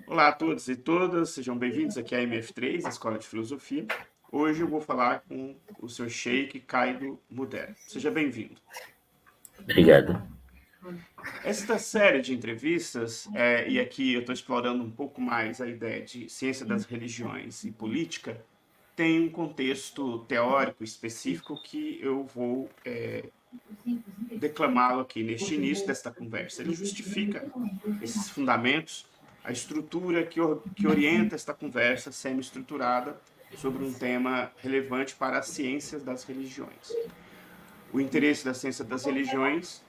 Olá a todos e todas, sejam bem-vindos aqui à MF3, a Escola de Filosofia. Hoje eu vou falar com o Sr. Sheikh Kaido Mudera. Seja bem-vindo. Obrigado. Esta série de entrevistas, e aqui eu estou explorando um pouco mais a ideia de ciência das religiões e política, tem um contexto teórico específico que eu vou declamá-lo aqui neste início desta conversa. Ele justifica esses fundamentos, a estrutura que orienta esta conversa semi-estruturada sobre um tema relevante para as ciências das religiões. O interesse da ciência das religiões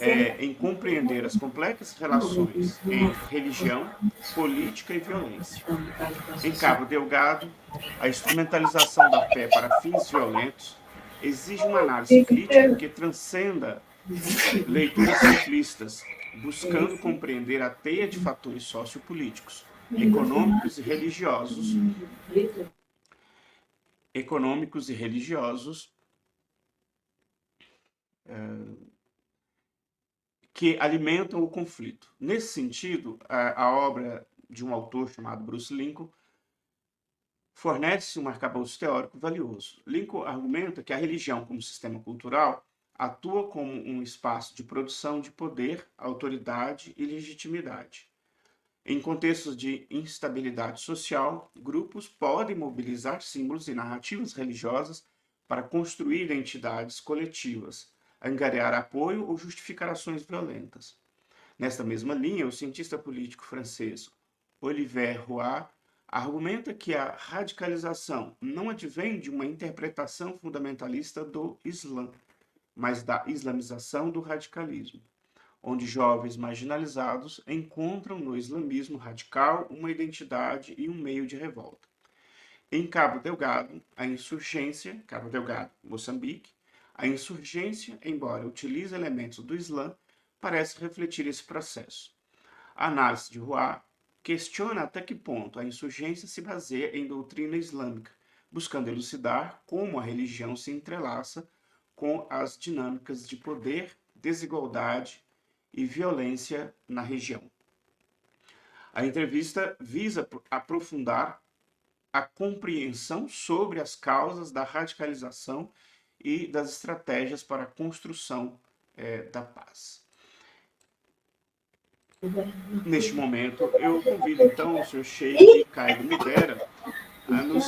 é em compreender as complexas relações entre religião, política e violência. Em Cabo Delgado, a instrumentalização da fé para fins violentos exige uma análise crítica que transcenda leituras simplistas, buscando compreender a teia de fatores sociopolíticos, econômicos e religiosos que alimentam o conflito. Nesse sentido, a obra de um autor chamado Bruce Lincoln fornece um arcabouço teórico valioso. Lincoln argumenta que a religião, como sistema cultural, atua como um espaço de produção de poder, autoridade e legitimidade. Em contextos de instabilidade social, grupos podem mobilizar símbolos e narrativas religiosas para construir identidades coletivas, angariar apoio ou justificar ações violentas. Nesta mesma linha, o cientista político francês Olivier Roy argumenta que a radicalização não advém de uma interpretação fundamentalista do Islã, mas da islamização do radicalismo, onde jovens marginalizados encontram no islamismo radical uma identidade e um meio de revolta. Em Cabo Delgado, Moçambique, a insurgência, embora utilize elementos do Islã, parece refletir esse processo. A análise de Roy questiona até que ponto a insurgência se baseia em doutrina islâmica, buscando elucidar como a religião se entrelaça com as dinâmicas de poder, desigualdade e violência na região. A entrevista visa aprofundar a compreensão sobre as causas da radicalização e das estratégias para a construção da paz. Neste momento, eu convido então o Sr. Sheikh Kaido Mudera a nos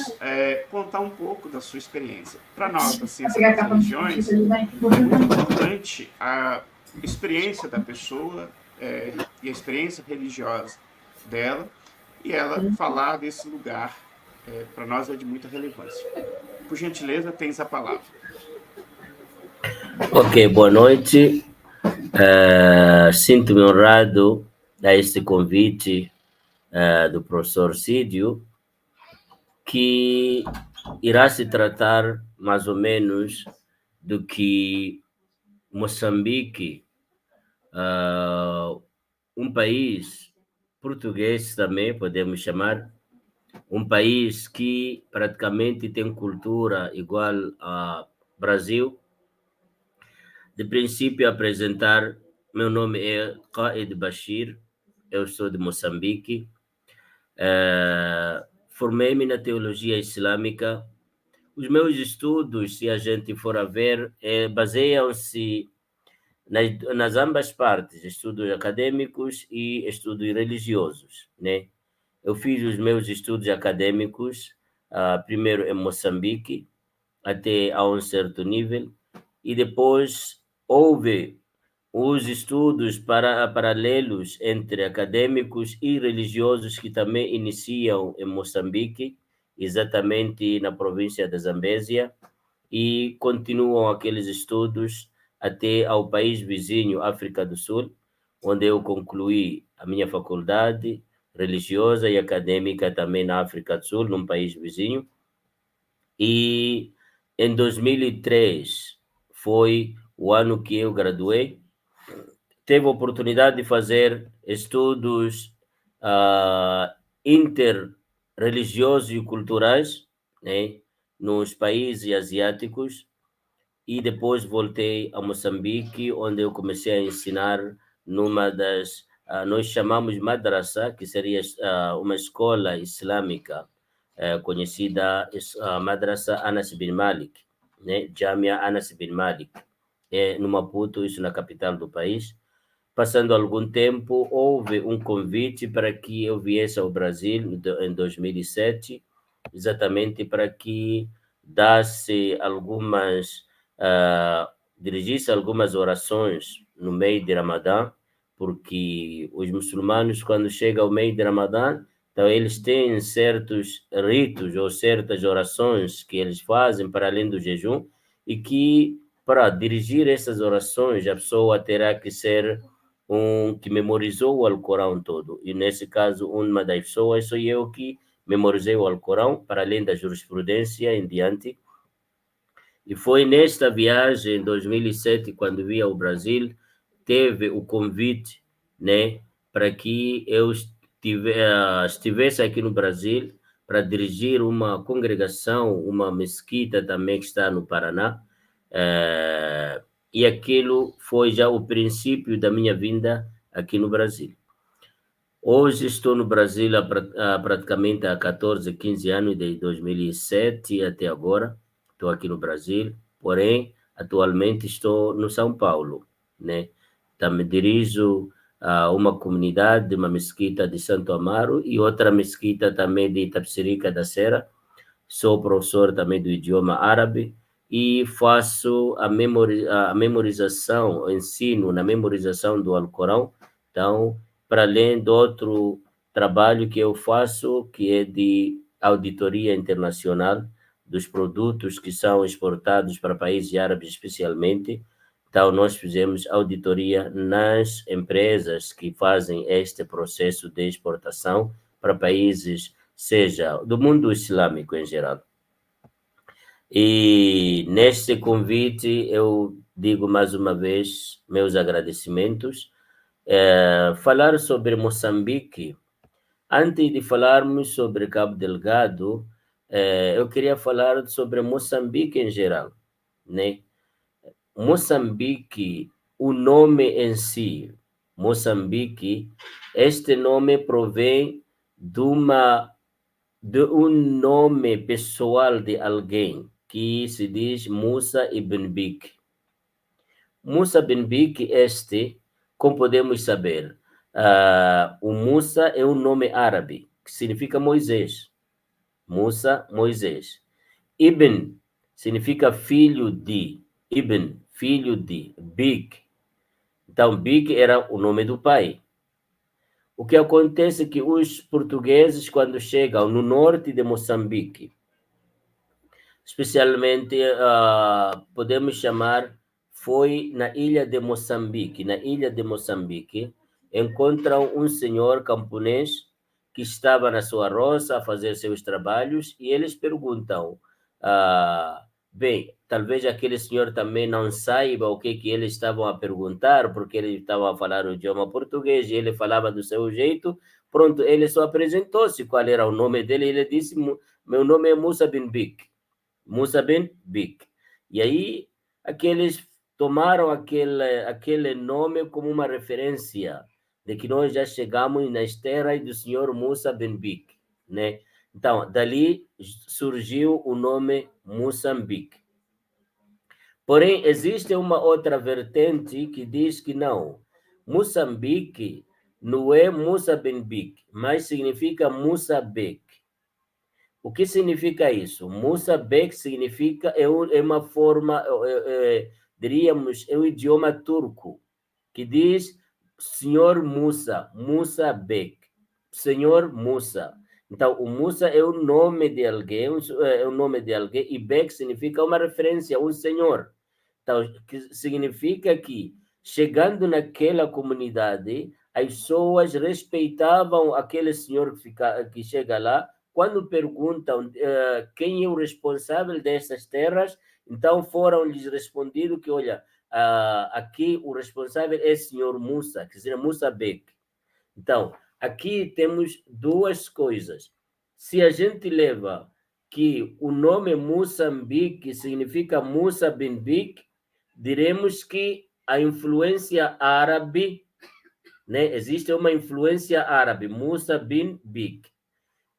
contar um pouco da sua experiência. Para nós, da ciência das religiões, é muito importante a experiência da pessoa e a experiência religiosa dela, e ela falar desse lugar, para nós é de muita relevância. Por gentileza, tens a palavra. Ok, boa noite. Sinto-me honrado a este convite do professor Cídio, que irá se tratar mais ou menos do que Moçambique, um país português também, podemos chamar, um país que praticamente tem cultura igual ao Brasil. De princípio, apresentar, meu nome é Qaid Bashir, eu sou de Moçambique, formei-me na teologia islâmica. Os meus estudos, se a gente for a ver, baseiam-se nas ambas partes, estudos acadêmicos e estudos religiosos, né? Eu fiz os meus estudos acadêmicos, primeiro em Moçambique, até a um certo nível, e depois houve os estudos paralelos entre acadêmicos e religiosos que também iniciam em Moçambique, exatamente na província da Zambésia, e continuam aqueles estudos até ao país vizinho, África do Sul, onde eu concluí a minha faculdade religiosa e acadêmica também na África do Sul, num país vizinho. E em 2003 foi o ano que eu graduei. Teve a oportunidade de fazer estudos interreligiosos e culturais, né, nos países asiáticos, e depois voltei a Moçambique, onde eu comecei a ensinar numa das nós chamamos madrasa, que seria uma escola islâmica conhecida Madrasa Anas bin Malik, né? Jamia Anas bin Malik, no Maputo, isso na capital do país. Passando algum tempo, houve um convite para que eu viesse ao Brasil em 2007, exatamente para que dirigisse algumas orações no mês de Ramadã, porque os muçulmanos, quando chega o mês de Ramadã, então eles têm certos ritos ou certas orações que eles fazem para além do jejum, e que para dirigir essas orações a pessoa terá que ser que memorizou o Alcorão todo. E nesse caso, uma das pessoas sou eu que memorizei o Alcorão, para além da jurisprudência em diante. E foi nesta viagem, em 2007, quando vim ao Brasil, teve o convite, né, para que eu estivesse aqui no Brasil para dirigir uma congregação, uma mesquita também que está no Paraná. E aquilo foi já o princípio da minha vinda aqui no Brasil. Hoje estou no Brasil praticamente há 14, 15 anos, desde 2007 até agora. Estou aqui no Brasil, porém, atualmente estou no São Paulo, né? Também dirijo uma comunidade, uma mesquita de Santo Amaro e outra mesquita também de Itapecerica da Serra. Sou professor também do idioma árabe e faço a memorização, o ensino na memorização do Alcorão. Então, para além do outro trabalho que eu faço, que é de auditoria internacional dos produtos que são exportados para países árabes especialmente. Então, nós fizemos auditoria nas empresas que fazem este processo de exportação para países, seja do mundo islâmico em geral. E neste convite eu digo mais uma vez meus agradecimentos. Falar sobre Moçambique. Antes de falarmos sobre Cabo Delgado, eu queria falar sobre Moçambique em geral, né? Moçambique, o nome em si, Moçambique, este nome provém de um nome pessoal de alguém que se diz Musa ibn Bik. Musa ibn Bik, como podemos saber, o Musa é um nome árabe, que significa Moisés. Musa, Moisés. Ibn significa filho de. Ibn, filho de. Bik. Então, Bik era o nome do pai. O que acontece é que os portugueses, quando chegam no norte de Moçambique, especialmente, podemos chamar, foi na ilha de Moçambique. Na ilha de Moçambique, encontram um senhor camponês que estava na sua roça a fazer seus trabalhos e eles perguntam, bem, talvez aquele senhor também não saiba o que eles estavam a perguntar, porque ele estava a falar o idioma português e ele falava do seu jeito. Pronto, ele só apresentou-se qual era o nome dele e ele disse, meu nome é Musa bin Bik. Musa bin Bik. E aí, aqueles tomaram aquele nome como uma referência de que nós já chegamos nas terras do senhor Musa bin Bik, né? Então, dali surgiu o nome Moçambique. Porém, existe uma outra vertente que diz que não. Moçambique não é Musa bin Bik, mas significa Musa Bek. O que significa isso? Musa Bek significa, é uma forma, diríamos, é um idioma turco, que diz Senhor Musa, Musa Bek, Senhor Musa. Então, o Musa é o nome de alguém, e Bek significa uma referência, um senhor. Então, que significa que, chegando naquela comunidade, as pessoas respeitavam aquele senhor que chega lá. Quando perguntam quem é o responsável dessas terras, então foram-lhes respondido que, olha, aqui o responsável é o senhor Musa, que seria Musa Bek. Então, aqui temos duas coisas. Se a gente leva que o nome Moçambique significa Musa bin Bik, diremos que a influência árabe né? Existe uma influência árabe, Musa bin Bik.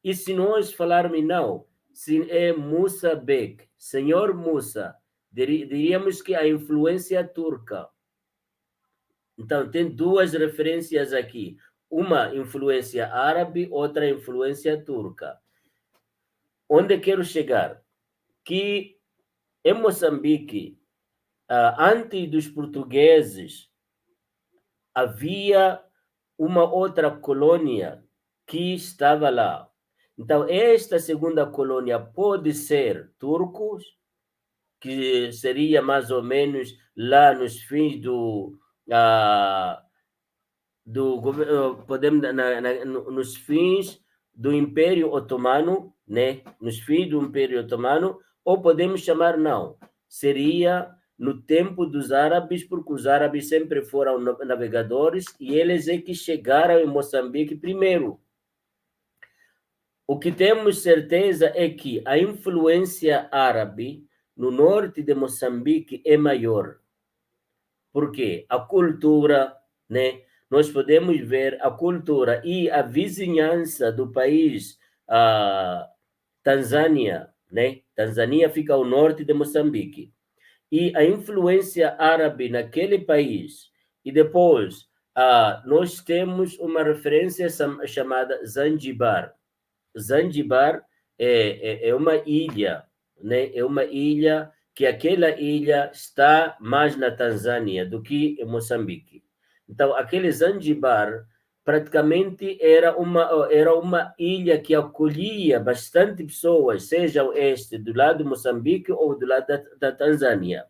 E se nós falarmos não, se é Musa Bek, Senhor Musa, diríamos que a influência turca. Então, tem duas referências aqui. Uma influência árabe, outra influência turca. Onde quero chegar? Que em Moçambique, antes dos portugueses, havia uma outra colônia que estava lá. Então, esta segunda colônia pode ser turcos, que seria mais ou menos lá nos fins podemos nos fins do Império Otomano, né? Nos fins do Império Otomano, ou podemos chamar não, seria no tempo dos árabes, porque os árabes sempre foram navegadores e eles é que chegaram em Moçambique primeiro. O que temos certeza é que a influência árabe no norte de Moçambique é maior. Por quê? A cultura, né? Nós podemos ver a cultura e a vizinhança do país, a Tanzânia, né? Tanzânia fica ao norte de Moçambique. E a influência árabe naquele país. E depois, nós temos uma referência chamada Zanzibar. Zanzibar é uma ilha, né? É uma ilha que aquela ilha está mais na Tanzânia do que em Moçambique. Então, aquele Zanzibar praticamente era uma ilha que acolhia bastante pessoas, seja do lado de Moçambique ou do lado da Tanzânia.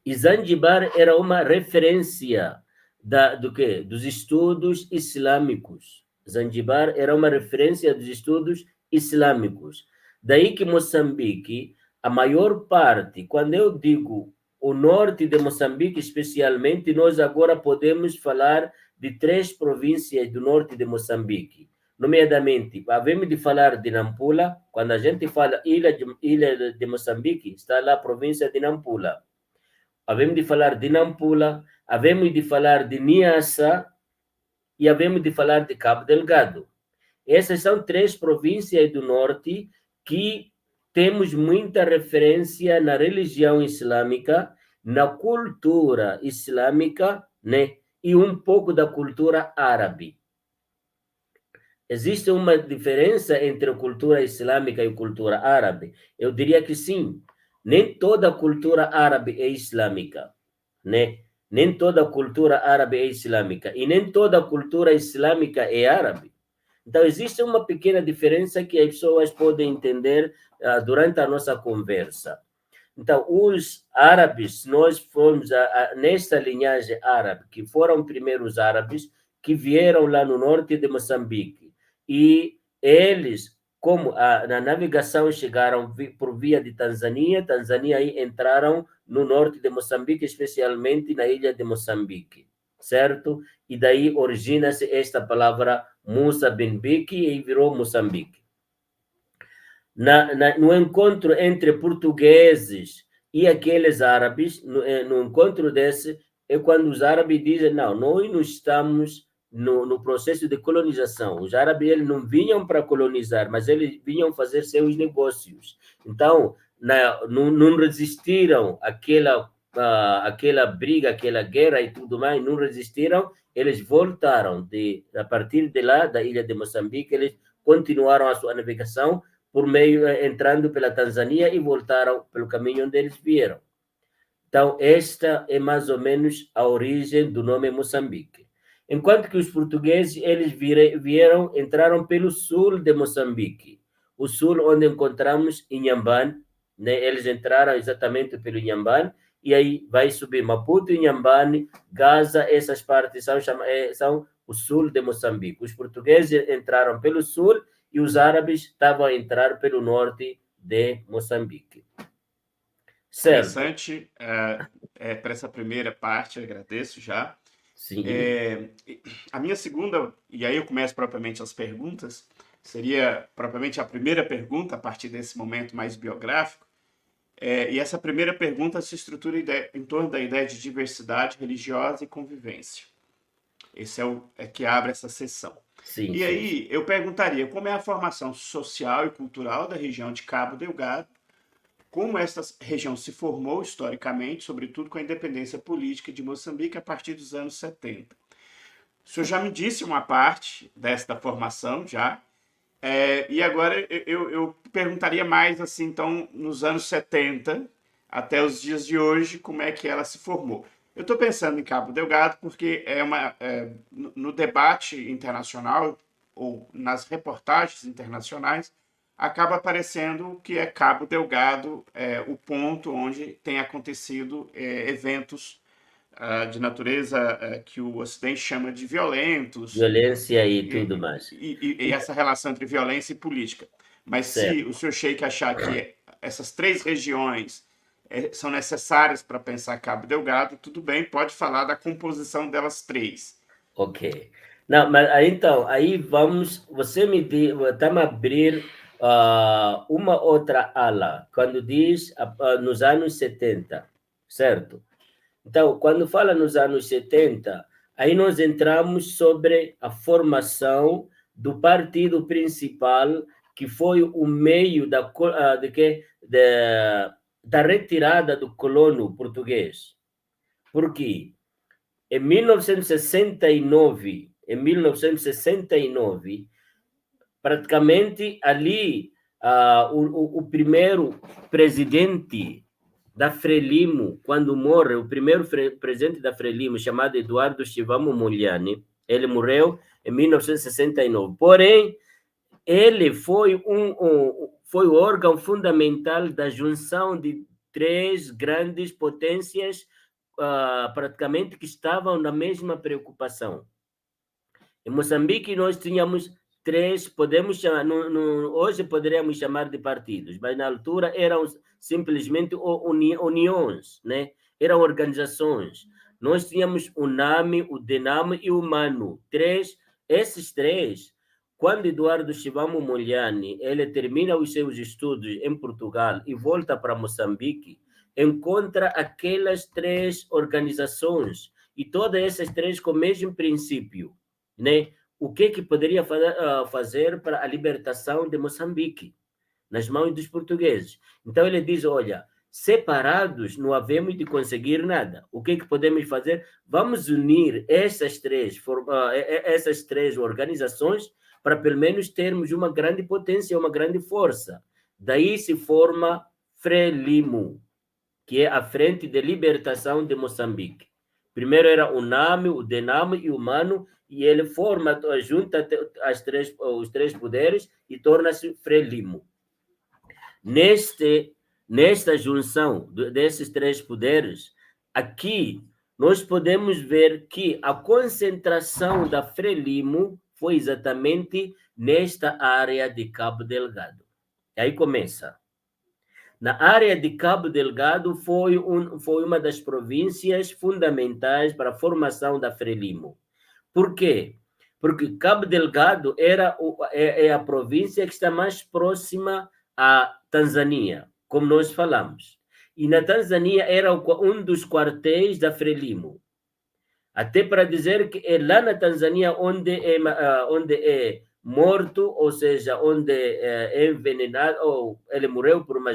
E Zanzibar era uma referência do quê? Dos estudos islâmicos. Zanzibar era uma referência dos estudos islâmicos. Daí que Moçambique, a maior parte, quando eu digo o norte de Moçambique especialmente, nós agora podemos falar de 3 províncias do norte de Moçambique. Nomeadamente, havemos de falar de Nampula. Quando a gente fala ilha de Moçambique, está lá a província de Nampula. Havemos de falar de Nampula, havemos de falar de Niassa e havemos de falar de Cabo Delgado. Essas são 3 províncias do norte que temos muita referência na religião islâmica, na cultura islâmica, né? E um pouco da cultura árabe. Existe uma diferença entre a cultura islâmica e a cultura árabe? Eu diria que sim. Nem toda a cultura árabe é islâmica, né? Nem toda a cultura árabe é islâmica e nem toda a cultura islâmica é árabe. Então, existe uma pequena diferença que as pessoas podem entender durante a nossa conversa. Então, os árabes, nós fomos nesta linhagem árabe, que foram primeiros árabes que vieram lá no norte de Moçambique. E eles, como na navegação, chegaram por via de Tanzânia, aí entraram no norte de Moçambique, especialmente na ilha de Moçambique, certo? E daí origina-se esta palavra Musa bin Biki e virou Moçambique. No encontro entre portugueses e aqueles árabes, no encontro desse, é quando os árabes dizem, não, nós não estamos no processo de colonização. Os árabes eles não vinham para colonizar, mas eles vinham fazer seus negócios. Então, não resistiram àquela briga, aquela guerra e tudo mais, não resistiram, eles voltaram. A partir de lá, da ilha de Moçambique, eles continuaram a sua navegação, entrando pela Tanzânia e voltaram pelo caminho onde eles vieram. Então, esta é mais ou menos a origem do nome Moçambique. Enquanto que os portugueses, eles entraram pelo sul de Moçambique. O sul onde encontramos Inhambane, né? Eles entraram exatamente pelo Inhambane, e aí vai subir Maputo, Inhambane, Gaza, essas partes são o sul de Moçambique. Os portugueses entraram pelo sul e os árabes estavam a entrar pelo norte de Moçambique. Certo. Interessante. Para essa primeira parte, eu agradeço já. Sim. A minha segunda, e aí eu começo propriamente as perguntas, seria propriamente a primeira pergunta, a partir desse momento mais biográfico. E essa primeira pergunta se estrutura em torno da ideia de diversidade religiosa e convivência. Esse é que abre essa sessão. Sim, E sim. aí eu perguntaria como é a formação social e cultural da região de Cabo Delgado, como esta região se formou historicamente, sobretudo com a independência política de Moçambique a partir dos anos 70. O senhor já me disse uma parte desta formação, já, e agora eu perguntaria mais, assim, então, nos anos 70 até os dias de hoje, como é que ela se formou. Eu estou pensando em Cabo Delgado porque no debate internacional ou nas reportagens internacionais acaba aparecendo que é Cabo Delgado o ponto onde tem acontecido eventos de natureza que o Ocidente chama de violentos, Violência e tudo e, mais. e essa relação entre violência e política. Mas se Certo. o senhor Sheik achar que essas três regiões são necessárias para pensar Cabo Delgado, tudo bem, pode falar da composição delas três. Ok. Não, mas aí, então, aí vamos. Você me está me abrir uma outra ala, quando diz nos anos 70, certo? Então, quando fala nos anos 70, aí nós entramos sobre a formação do partido principal, que foi o meio da retirada do colono português. Por quê? Em 1969, praticamente ali, o primeiro presidente da Frelimo, quando morre, o primeiro presidente da Frelimo, chamado Eduardo Chivamo Muliani, ele morreu em 1969. Porém, ele foi o órgão fundamental da junção de três grandes potências, praticamente que estavam na mesma preocupação. Em Moçambique, nós tínhamos três, podemos chamar, hoje poderíamos chamar de partidos, mas na altura eram simplesmente uniões, né? Eram organizações. Nós tínhamos o NAMI, o DENAMI e o MANU. Esses três, quando Eduardo Chivamo Muliani ele termina os seus estudos em Portugal e volta para Moçambique, encontra aquelas três organizações e todas essas três com o mesmo princípio, né? O que poderia fazer para a libertação de Moçambique nas mãos dos portugueses? Então ele diz, olha, separados não havemos de conseguir nada. O que podemos fazer? Vamos unir essas três organizações para pelo menos termos uma grande potência, uma grande força. Daí se forma Frelimo, que é a Frente de Libertação de Moçambique. Primeiro era o NAMI, o DENAMI e o MANU, e ele junta os três poderes e torna-se Frelimo. Nesta junção desses três poderes, aqui nós podemos ver que a concentração da Frelimo foi exatamente nesta área de Cabo Delgado. E aí começa. Na área de Cabo Delgado foi uma das províncias fundamentais para a formação da Frelimo. Por quê? Porque Cabo Delgado é a província que está mais próxima à Tanzânia, como nós falamos. E na Tanzânia era um dos quartéis da Frelimo. Até para dizer que é lá na Tanzânia onde é morto, ou seja, onde é envenenado, ou ele morreu por uma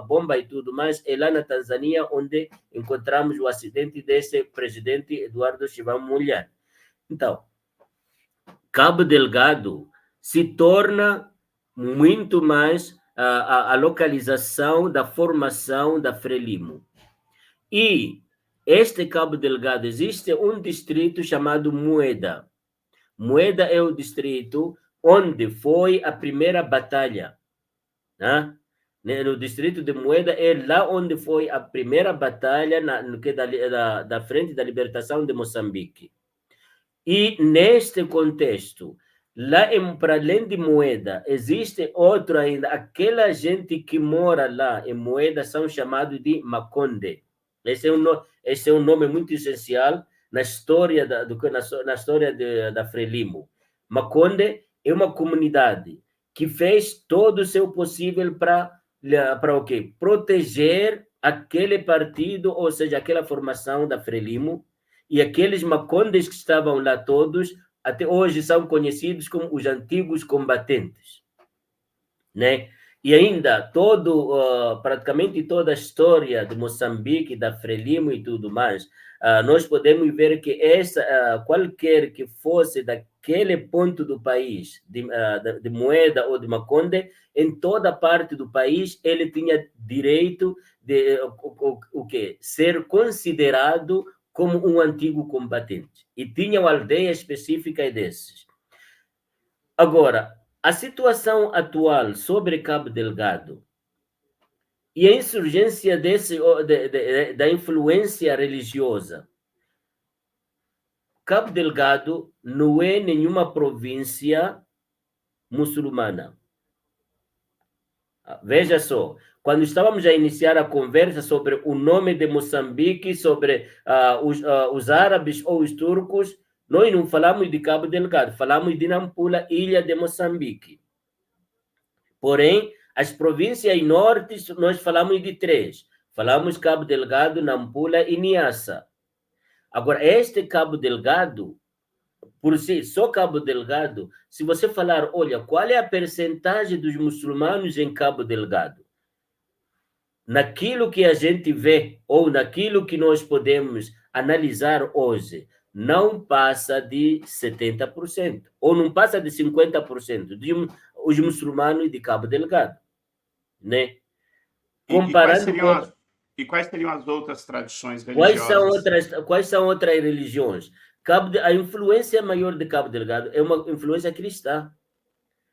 bomba e tudo mais, é lá na Tanzânia onde encontramos o acidente desse presidente Eduardo Chivamo Muliani. Então, Cabo Delgado se torna muito mais a localização da formação da Frelimo. E este Cabo Delgado existe um distrito chamado Moeda. Moeda é o distrito onde foi a primeira batalha, né? No distrito de Moeda é lá onde foi a primeira batalha da Frente da Libertação de Moçambique. E neste contexto, lá para além de Moeda, existe outro ainda. Aquela gente que mora lá em Moeda são chamados de Maconde. Esse é um nome muito essencial na história na história da Frelimo. Maconde é uma comunidade que fez todo o seu possível para o quê? Proteger aquele partido, ou seja, aquela formação da Frelimo, e aqueles macondes que estavam lá todos, até hoje são conhecidos como os antigos combatentes, né? E ainda praticamente toda a história de Moçambique, da Frelimo e tudo mais, nós podemos ver que qualquer que fosse daquele ponto do país, de Moeda ou de Maconde, em toda parte do país, ele tinha direito de o quê? Ser considerado como um antigo combatente. E tinha uma aldeia específica desses. Agora, a situação atual sobre Cabo Delgado e a insurgência da influência religiosa. Cabo Delgado não é nenhuma província muçulmana. Veja só, quando estávamos a iniciar a conversa sobre o nome de Moçambique, sobre os árabes ou os turcos, nós não falamos de Cabo Delgado, falamos de Nampula, ilha de Moçambique. Porém, as províncias norte, nós falamos de 3. Falamos Cabo Delgado, Nampula e Niassa. Agora, este Cabo Delgado, por si, só Cabo Delgado, se você falar, olha, qual é a percentagem dos muçulmanos em Cabo Delgado? Naquilo que a gente vê, ou naquilo que nós podemos analisar hoje, não passa de 70%, ou não passa de 50% os muçulmanos de Cabo Delgado, né? Comparando quais seriam as outras tradições religiosas? Quais são outras religiões? A influência maior de Cabo Delgado é uma influência cristã.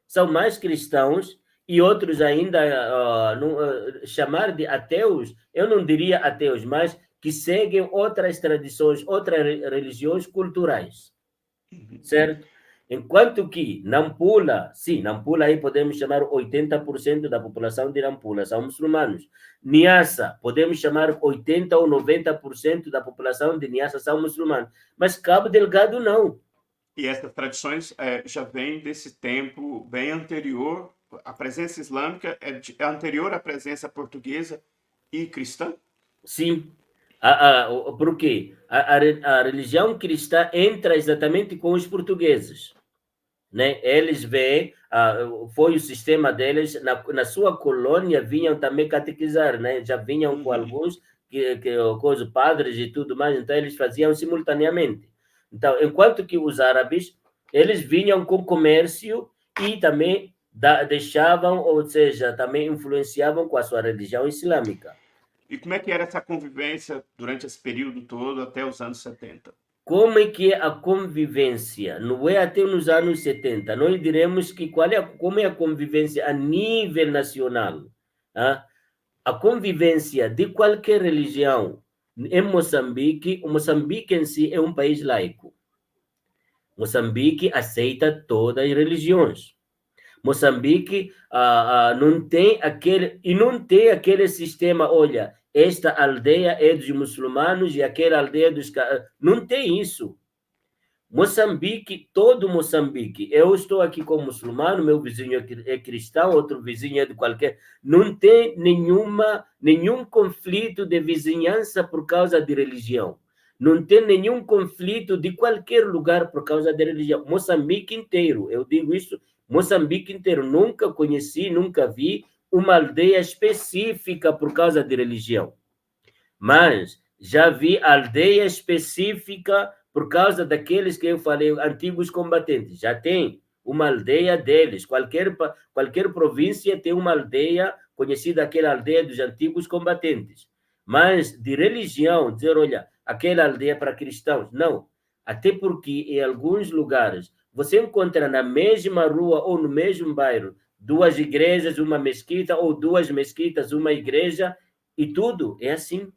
São mais cristãos e outros ainda, chamar de ateus, eu não diria ateus, mas que seguem outras tradições, outras religiões culturais, certo? Enquanto que Nampula, sim, Nampula aí podemos chamar 80% da população de Nampula são muçulmanos. Niassa, podemos chamar 80% ou 90% da população de Niassa são muçulmanos. Mas Cabo Delgado não. E essas tradições já vêm desse tempo bem anterior, a presença islâmica é anterior à presença portuguesa e cristã? Sim. Por quê? A religião cristã entra exatamente com os portugueses, né? Eles veem, foi o sistema deles, na sua colônia vinham também catequizar, né? Já vinham com alguns com os padres e tudo mais, então eles faziam simultaneamente. Então, enquanto que os árabes, eles vinham com comércio e também deixavam, ou seja, também influenciavam com a sua religião islâmica. E como é que era essa convivência durante esse período todo até os anos 70? Como é que é a convivência? Não é até nos anos 70. Nós diremos que como é a convivência a nível nacional. A convivência de qualquer religião em Moçambique, o Moçambique em si é um país laico. Moçambique aceita todas as religiões. Moçambique não tem aquele sistema, olha, esta aldeia é dos muçulmanos e aquela aldeia dos... Não tem isso. Moçambique, todo Moçambique, eu estou aqui como muçulmano, meu vizinho é cristão, outro vizinho é de qualquer... Não tem nenhum conflito de vizinhança por causa de religião. Não tem nenhum conflito de qualquer lugar por causa de religião. Moçambique inteiro, eu digo isso, Moçambique inteiro. Nunca conheci, nunca vi uma aldeia específica por causa de religião. Mas já vi aldeia específica por causa daqueles que eu falei, antigos combatentes. Já tem uma aldeia deles. Qualquer província tem uma aldeia conhecida, aquela aldeia dos antigos combatentes. Mas de religião, dizer, olha, aquela aldeia para cristãos, não. Até porque em alguns lugares você encontra na mesma rua ou no mesmo bairro 2 igrejas, uma mesquita, ou 2 mesquitas, uma igreja, e tudo é assim.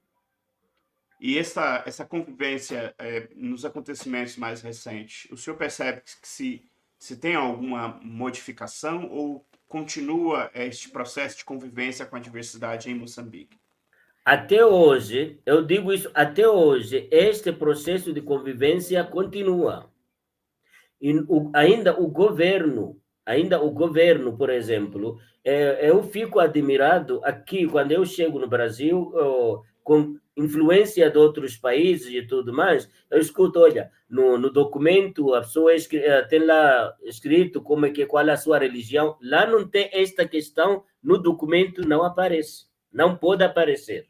E essa convivência nos acontecimentos mais recentes, o senhor percebe que se tem alguma modificação ou continua este processo de convivência com a diversidade em Moçambique? Até hoje, eu digo isso, até hoje, este processo de convivência continua. E ainda o governo, por exemplo, eu fico admirado aqui, quando eu chego no Brasil, com influência de outros países e tudo mais, eu escuto, olha, no documento a pessoa tem lá escrito como é que, qual é a sua religião, lá não tem esta questão, no documento não aparece, não pode aparecer.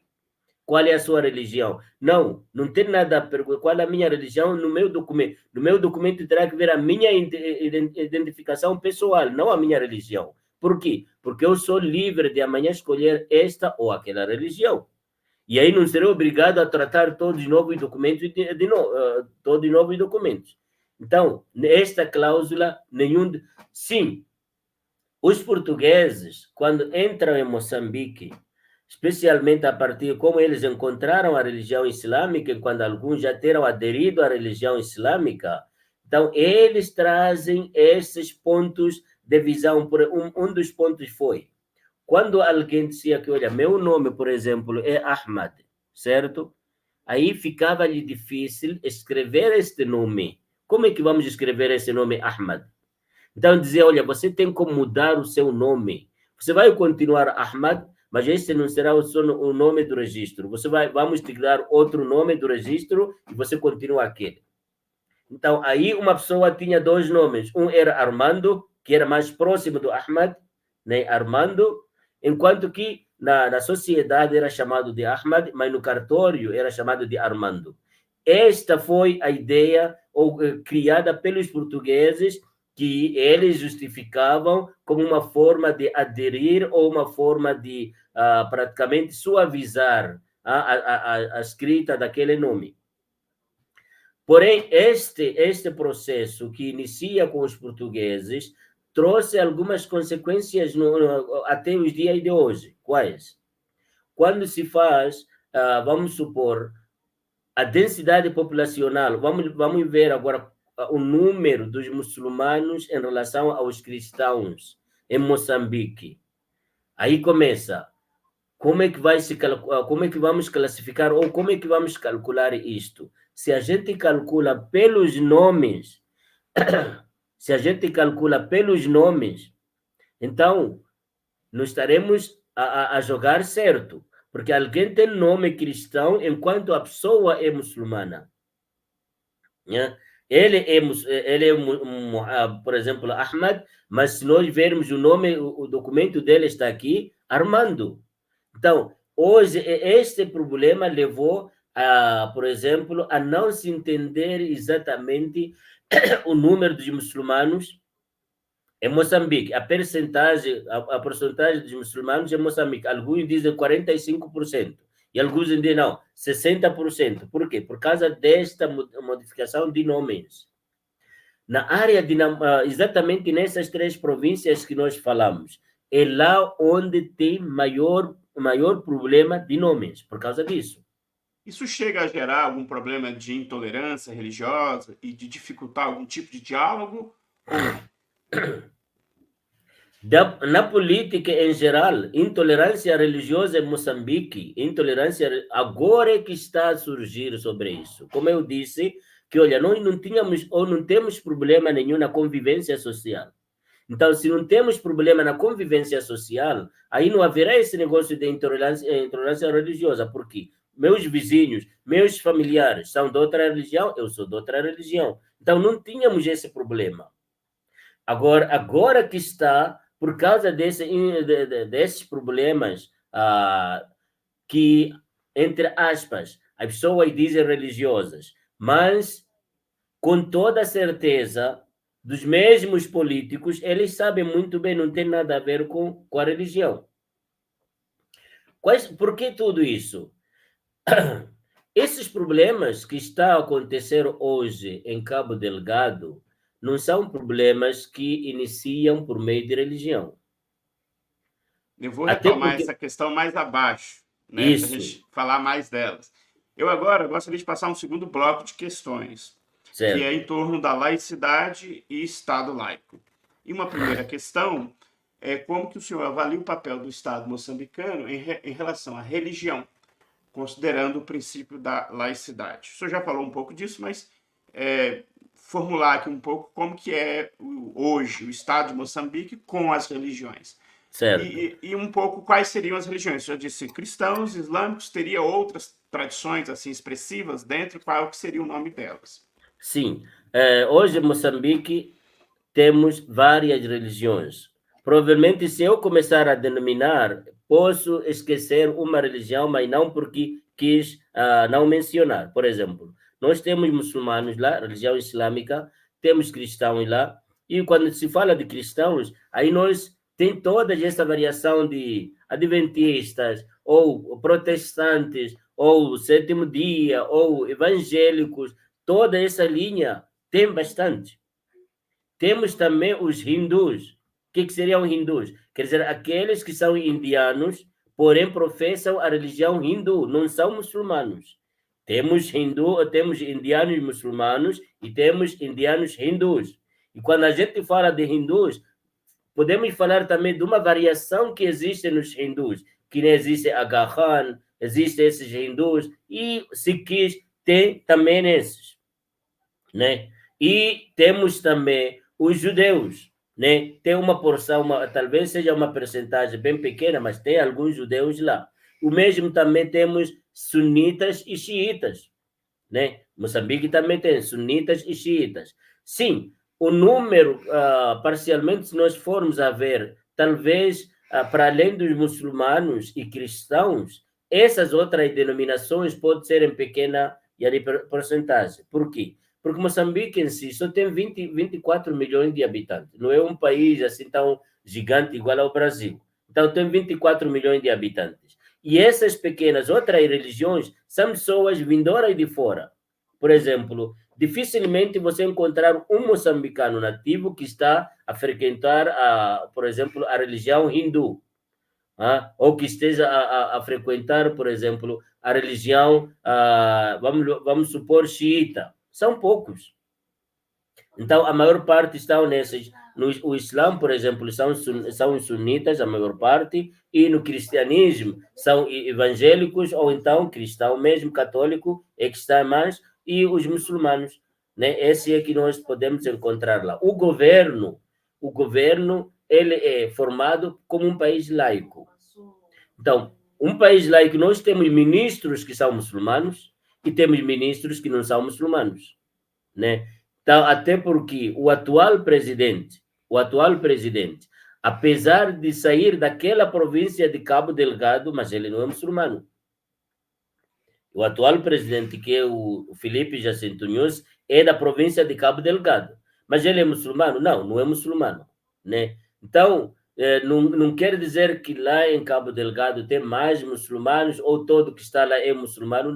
Qual é a sua religião? Não, não tem nada a perguntar. Qual é a minha religião no meu documento? No meu documento terá que ver a minha identificação pessoal, não a minha religião. Por quê? Porque eu sou livre de amanhã escolher esta ou aquela religião. E aí não serei obrigado a tratar todos os novos documentos todos novos documentos. Então, esta cláusula, Sim, os portugueses, quando entram em Moçambique, especialmente a partir como eles encontraram a religião islâmica, quando alguns já terão aderido à religião islâmica, então eles trazem esses pontos de visão. Um dos pontos foi, quando alguém dizia que, olha, meu nome, por exemplo, é Ahmad, certo? Aí ficava-lhe difícil escrever este nome. Como é que vamos escrever esse nome Ahmad? Então dizia, olha, você tem como mudar o seu nome. Você vai continuar Ahmad, mas este não será o nome do registro. Vamos te dar outro nome do registro e você continua aquele. Então, aí uma pessoa tinha dois nomes. Um era Armando, que era mais próximo do Ahmad, né? Armando, enquanto que na sociedade era chamado de Ahmad, mas no cartório era chamado de Armando. Esta foi a ideia criada pelos portugueses, que eles justificavam como uma forma de aderir ou uma forma de praticamente suavizar a escrita daquele nome. Porém, este processo que inicia com os portugueses trouxe algumas consequências até os dias de hoje. Quais? Quando se faz, vamos supor, a densidade populacional, vamos ver agora o número dos muçulmanos em relação aos cristãos em Moçambique. Aí começa, como é que vamos classificar ou como é que vamos calcular isto? Se a gente calcula pelos nomes, então nós estaremos a jogar certo, porque alguém tem nome cristão enquanto a pessoa é muçulmana. Né? Ele é, por exemplo, Ahmad, mas se nós vermos o nome, o documento dele está aqui, Armando. Então, hoje, este problema levou, por exemplo, a não se entender exatamente o número de muçulmanos em Moçambique. A porcentagem dos muçulmanos em Moçambique, alguns dizem 45%. E alguns dizem, não, 60%. Por quê? Por causa desta modificação de nomes. Na área exatamente nessas três províncias que nós falamos, é lá onde tem maior problema de nomes, por causa disso. Isso chega a gerar algum problema de intolerância religiosa e de dificultar algum tipo de diálogo? Ou não? Na política em geral, intolerância religiosa em Moçambique, agora é que está a surgir sobre isso. Como eu disse, que olha, nós não tínhamos ou não temos problema nenhum na convivência social. Então, se não temos problema na convivência social, aí não haverá esse negócio de intolerância religiosa, porque meus vizinhos, meus familiares são de outra religião, eu sou de outra religião. Então, não tínhamos esse problema. Agora que está, por causa desses problemas, que, entre aspas, as pessoas dizem religiosas, mas com toda certeza, dos mesmos políticos, eles sabem muito bem, não tem nada a ver com a religião. Por que tudo isso? Esses problemas que estão a acontecer hoje em Cabo Delgado não são problemas que iniciam por meio de religião. Eu vou retomar essa questão mais abaixo, né, para a gente falar mais delas. Eu agora gostaria de passar um segundo bloco de questões, certo, que é em torno da laicidade e Estado laico. E uma primeira questão é como que o senhor avalia o papel do Estado moçambicano em relação à religião, considerando o princípio da laicidade. O senhor já falou um pouco disso, mas formular aqui um pouco como que é hoje o Estado de Moçambique com as religiões. Certo. E um pouco quais seriam as religiões. O senhor disse cristãos, islâmicos, teria outras tradições assim expressivas dentro, qual que seria o nome delas? Sim, hoje em Moçambique temos várias religiões. Provavelmente, se eu começar a denominar, posso esquecer uma religião, mas não porque quis não mencionar. Por exemplo, nós temos muçulmanos lá, religião islâmica, temos cristãos lá, e quando se fala de cristãos, aí nós tem toda essa variação de adventistas, ou protestantes, ou sétimo dia, ou evangélicos, toda essa linha tem bastante. Temos também os hindus. O que seriam hindus? Quer dizer, aqueles que são indianos, porém professam a religião hindu, não são muçulmanos. Temos temos indianos muçulmanos e temos indianos hindus. E quando a gente fala de hindus, podemos falar também de uma variação que existe nos hindus, que não existe Agahan, existem esses hindus, e Sikhs tem também esses, né? E temos também os judeus, né? Tem uma porção, talvez seja uma percentagem bem pequena, mas tem alguns judeus lá. O mesmo também temos sunitas e xiitas, né? Moçambique também tem sunitas e xiitas. Sim, o número, parcialmente, se nós formos a ver, talvez, para além dos muçulmanos e cristãos, essas outras denominações podem ser em pequena porcentagem. Por quê? Porque Moçambique em si só tem 24 milhões de habitantes. Não é um país assim tão gigante igual ao Brasil. Então, tem 24 milhões de habitantes. E essas pequenas outras religiões são pessoas vindouras de fora. Por exemplo, dificilmente você encontrar um moçambicano nativo que está a frequentar, por exemplo, a religião hindu. Ou que esteja a frequentar, por exemplo, a religião, vamos supor, xiita. São poucos. Então, a maior parte estão nesses. O Islã, por exemplo, são sunitas, a maior parte, e no cristianismo são evangélicos, ou então cristão mesmo, católico, é que está mais, e os muçulmanos, né? Esse é que nós podemos encontrar lá. O governo, ele é formado como um país laico. Então, um país laico, nós temos ministros que são muçulmanos e temos ministros que não são muçulmanos, né? Então, até porque o atual presidente, apesar de sair daquela província de Cabo Delgado, mas ele não é muçulmano. O atual presidente, que é o Filipe Jacinto Nunes, é da província de Cabo Delgado. Mas ele é muçulmano? Não é muçulmano, né? Então, não quer dizer que lá em Cabo Delgado tem mais muçulmanos ou todo que está lá é muçulmano,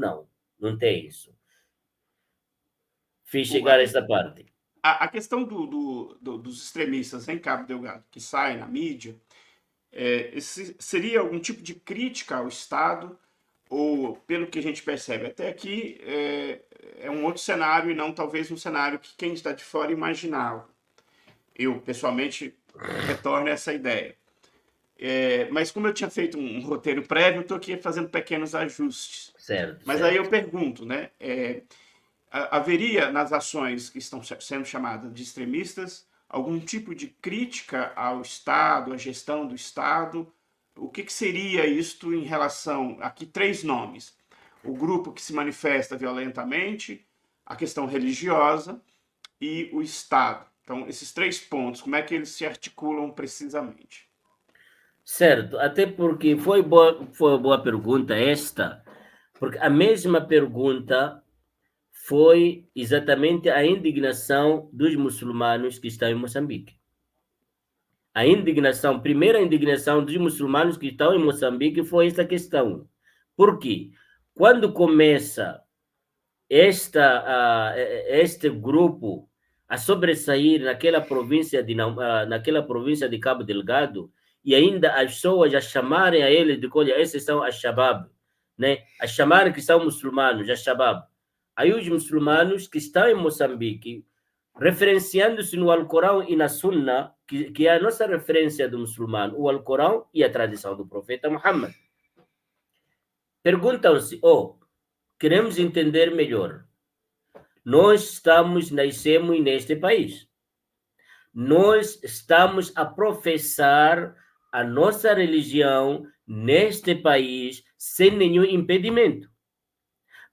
não tem isso. Fiz chegar a essa parte. A questão dos extremistas em Cabo Delgado, que saem na mídia, seria algum tipo de crítica ao Estado, ou, pelo que a gente percebe até aqui, é um outro cenário e não talvez um cenário que quem está de fora imaginava. Eu, pessoalmente, retorno a essa ideia. Mas como eu tinha feito um roteiro prévio, eu estou aqui fazendo pequenos ajustes. Certo. Mas certo. aí eu pergunto, né? Haveria nas ações que estão sendo chamadas de extremistas algum tipo de crítica ao Estado, à gestão do Estado? O que seria isto em relação... Aqui 3 nomes. O grupo que se manifesta violentamente, a questão religiosa e o Estado. Então, esses 3 pontos, como é que eles se articulam precisamente? Certo, até porque foi boa pergunta esta, porque a mesma pergunta foi exatamente a indignação dos muçulmanos que estão em Moçambique. Primeira indignação dos muçulmanos que estão em Moçambique foi esta questão. Por quê? Quando começa este grupo a sobressair naquela província de Cabo Delgado, e ainda as pessoas a chamarem a eles de olha, esses são a Shabab, né? A chamarem que são muçulmanos, a Shabab. Aí os muçulmanos que estão em Moçambique, referenciando-se no Alcorão e na Sunna, que é a nossa referência do muçulmano, o Alcorão e a tradição do profeta Muhammad, perguntam-se, queremos entender melhor. Nós nascemos neste país. Nós estamos a professar a nossa religião neste país sem nenhum impedimento.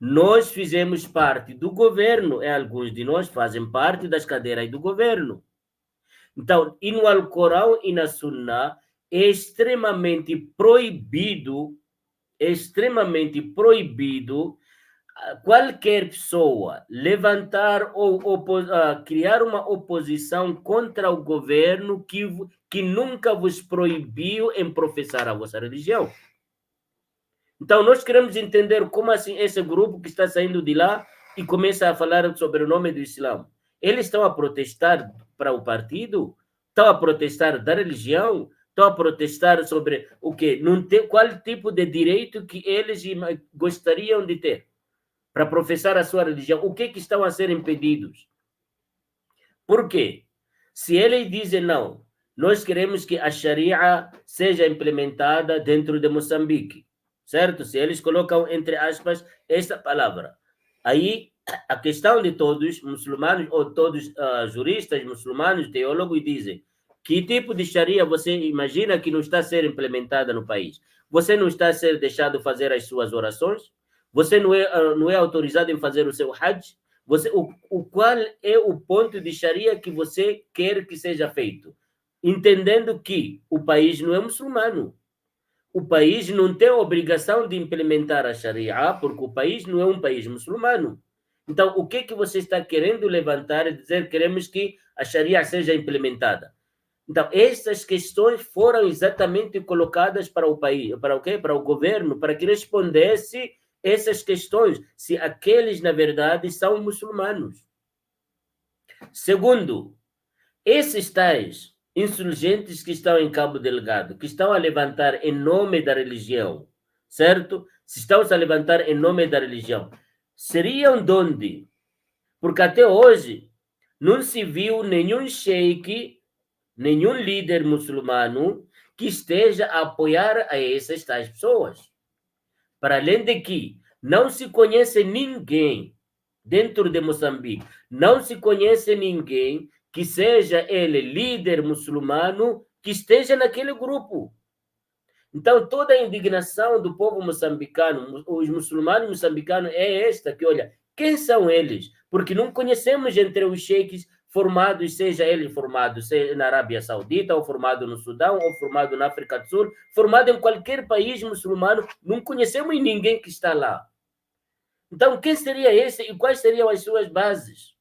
Nós fizemos parte do governo, e alguns de nós fazem parte das cadeiras do governo. Então, e no Alcorão e na Sunnah é extremamente proibido qualquer pessoa levantar ou criar uma oposição contra o governo que nunca vos proibiu em professar a vossa religião. Então, nós queremos entender como assim esse grupo que está saindo de lá e começa a falar sobre o nome do Islã. Eles estão a protestar para o partido? Estão a protestar da religião? Estão a protestar sobre o quê? Qual tipo de direito que eles gostariam de ter para professar a sua religião? O que estão a ser impedidos? Por quê? Se eles dizem não, nós queremos que a Sharia seja implementada dentro de Moçambique, certo? Se eles colocam, entre aspas, essa palavra. Aí, a questão de todos muçulmanos, ou todos juristas muçulmanos, teólogos, dizem que tipo de Sharia você imagina que não está a ser implementada no país? Você não está a ser deixado fazer as suas orações? Você não é autorizado em fazer o seu Hajj? Qual é o ponto de Sharia que você quer que seja feito? Entendendo que o país não é muçulmano. O país não tem a obrigação de implementar a Sharia, porque o país não é um país muçulmano. Então, o que você está querendo levantar e dizer que queremos que a Sharia seja implementada? Então, essas questões foram exatamente colocadas para o país, para o quê? Para o governo, para que respondesse essas questões, se aqueles, na verdade, são muçulmanos. Segundo, esses tais insurgentes que estão em Cabo Delgado, que estão a levantar em nome da religião, certo? Se estão a levantar em nome da religião, seriam de onde? Porque até hoje não se viu nenhum sheik, nenhum líder muçulmano que esteja a apoiar a essas tais pessoas. Para além de que não se conhece ninguém dentro de Moçambique, não se conhece ninguém que seja ele líder muçulmano que esteja naquele grupo. Então, toda a indignação do povo moçambicano, os muçulmanos moçambicanos, é esta, que olha, quem são eles? Porque não conhecemos entre os sheiks formados, seja ele formado na Arábia Saudita, ou formado no Sudão, ou formado na África do Sul, formado em qualquer país muçulmano, não conhecemos ninguém que está lá. Então, quem seria esse e quais seriam as suas bases?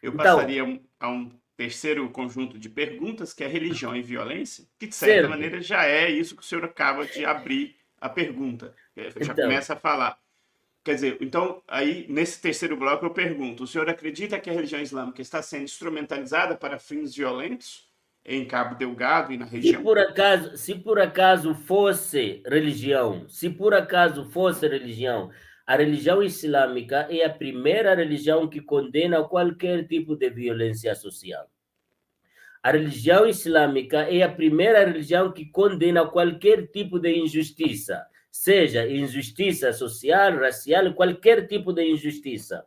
Eu passaria a um terceiro conjunto de perguntas, que é religião e violência, que de certa maneira já é isso que o senhor acaba de abrir a pergunta. Já começa a falar. Quer dizer, então, aí, nesse terceiro bloco eu pergunto, o senhor acredita que a religião islâmica está sendo instrumentalizada para fins violentos em Cabo Delgado e na região? Se por acaso fosse religião, a religião islâmica é a primeira religião que condena qualquer tipo de violência social. A religião islâmica é a primeira religião que condena qualquer tipo de injustiça, seja injustiça social, racial, qualquer tipo de injustiça.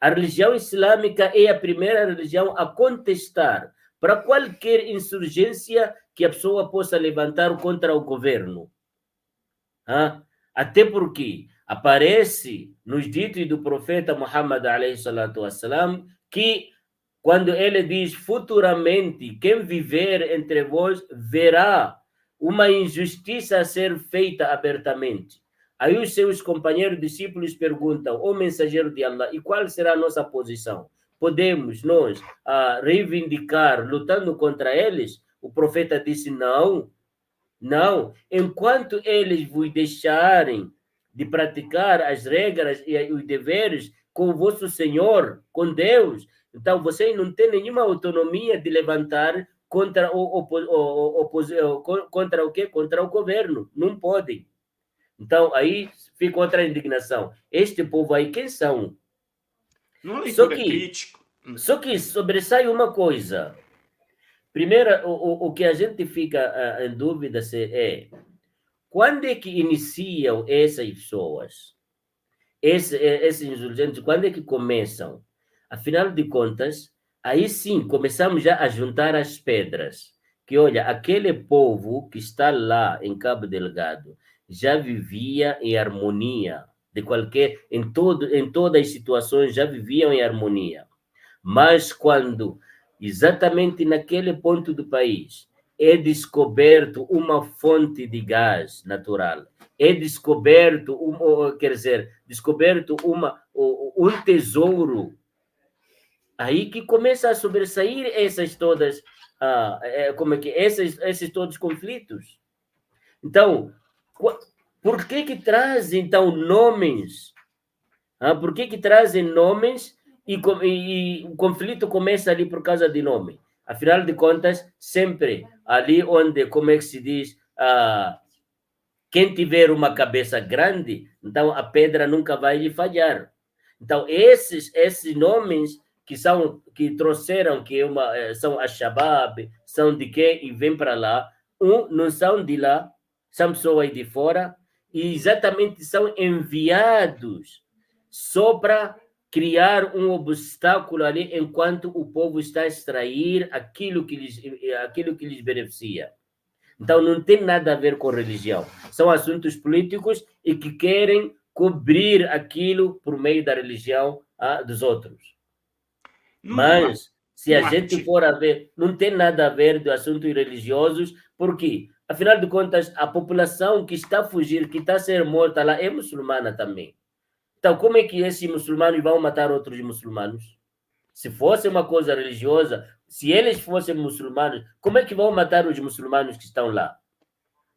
A religião islâmica é a primeira religião a contestar para qualquer insurgência que a pessoa possa levantar contra o governo. Até porque aparece nos ditos do profeta Muhammad wassalam, que quando ele diz futuramente quem viver entre vós verá uma injustiça a ser feita abertamente. Aí os seus companheiros discípulos perguntam, ó mensageiro de Allah, e qual será a nossa posição? Podemos nós reivindicar lutando contra eles? O profeta disse, não. Enquanto eles vos deixarem de praticar as regras e os deveres com o vosso Senhor, com Deus, então vocês não têm nenhuma autonomia de levantar contra contra o quê? Contra o governo. Não podem. Então, aí fica outra indignação. Este povo aí, quem são? Só que sobressai uma coisa. Primeiro, o que a gente fica em dúvida é quando é que iniciam essas pessoas? Esses insurgentes, quando é que começam? Afinal de contas, aí sim começamos já a juntar as pedras. Que olha, aquele povo que está lá em Cabo Delgado já vivia em harmonia em todas as situações já viviam em harmonia. Mas quando, exatamente naquele ponto do país, é descoberto uma fonte de gás natural, é descoberto, descoberto um tesouro, aí que começa a sobressair essas todas, esses todos conflitos. Então, por que trazem, então, nomes? Por que trazem nomes e o conflito começa ali por causa de nome? Afinal de contas, sempre ali onde, como é que se diz, quem tiver uma cabeça grande, então a pedra nunca vai lhe falhar. Então, esses nomes que trouxeram, são a Shabab, são de quê e vêm para lá, não são de lá, são pessoas de fora, e exatamente são enviados só para criar um obstáculo ali enquanto o povo está a extrair aquilo que lhes beneficia. Então, não tem nada a ver com religião. São assuntos políticos e que querem cobrir aquilo por meio da religião dos outros. Mas, se a gente for a ver, não tem nada a ver de assuntos religiosos, porque, afinal de contas, a população que está a fugir, que está a ser morta lá, é muçulmana também. Então, como é que esses muçulmanos vão matar outros muçulmanos? Se fosse uma coisa religiosa, se eles fossem muçulmanos, como é que vão matar os muçulmanos que estão lá?